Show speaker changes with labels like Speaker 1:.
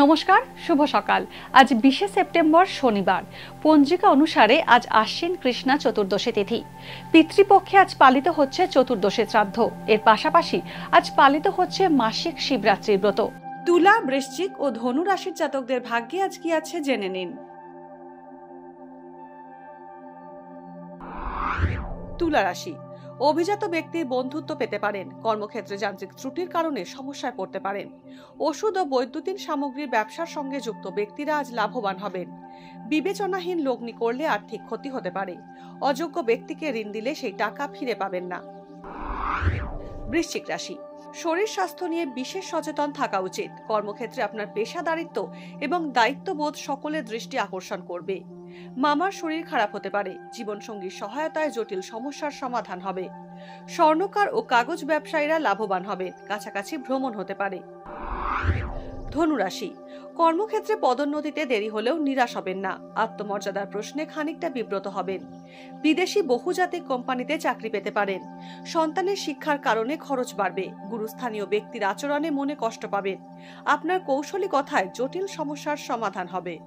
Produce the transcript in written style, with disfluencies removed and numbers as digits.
Speaker 1: নমস্কার, শুভ সকাল। আজ 20শে সেপ্টেম্বর শনিবার। পঞ্জিকা অনুসারে আজ আশ্বিন কৃষ্ণা চতুর্দশী তিথি। পিতৃপক্ষে আজ পালিত হচ্ছে চতুর্দশী শ্রাদ্ধ। এর পাশাপাশি আজ পালিত হচ্ছে মাসিক শিবরাত্রির ব্রত। তুলা, বৃশ্চিক ও ধনু রাশির জাতকদের ভাগ্যে আজ কি আছে জেনে নিন। তুলা রাশি, অভিজাত ব্যক্তির বন্ধুত্ব পেতে পারেন। কর্মক্ষেত্রে যান্ত্রিক ত্রুটির কারণে সমস্যায় পড়তে পারেন। ওষুধ ও বৈদ্যুতিন সামগ্রীর ব্যবসার সঙ্গে যুক্ত ব্যক্তিরা আজ লাভবান হবেন। বিবেচনাহীন লগ্নি করলে আর্থিক ক্ষতি হতে পারে। অযোগ্য ব্যক্তিকে ঋণ দিলে সেই টাকা ফিরে পাবেন না। বৃশ্চিক রাশি, শরীর স্বাস্থ্য নিয়ে বিশেষ সচেতন থাকা উচিত। কর্মক্ষেত্রে আপনার পেশাদারিত্ব এবং দায়িত্ববোধ সকলের দৃষ্টি আকর্ষণ করবে। মামার শরীর খারাপ হতে পারে। জীবনসঙ্গীর সহায়তায় জটিল সমস্যার সমাধান হবে। স্বর্ণকার ও কাগজ ব্যবসায়ীরা লাভবান হবেন। কাছাকাছি ভ্রমণ হতে পারে। ধনুরাশি, কর্মক্ষেত্রে পদোন্নতিতে দেরি হলেও নিরাশ হবেন না। আত্মমর্যাদার প্রশ্নে খানিকটা বিব্রত হবেন। বিদেশি বহুজাতিক কোম্পানিতে চাকরি পেতে পারেন। সন্তানের শিক্ষার কারণে খরচ বাড়বে। গুরুস্থানীয় ব্যক্তির আচরণে মনে কষ্ট পাবেন। আপনার কৌশলী কথায় জটিল সমস্যার সমাধান হবে।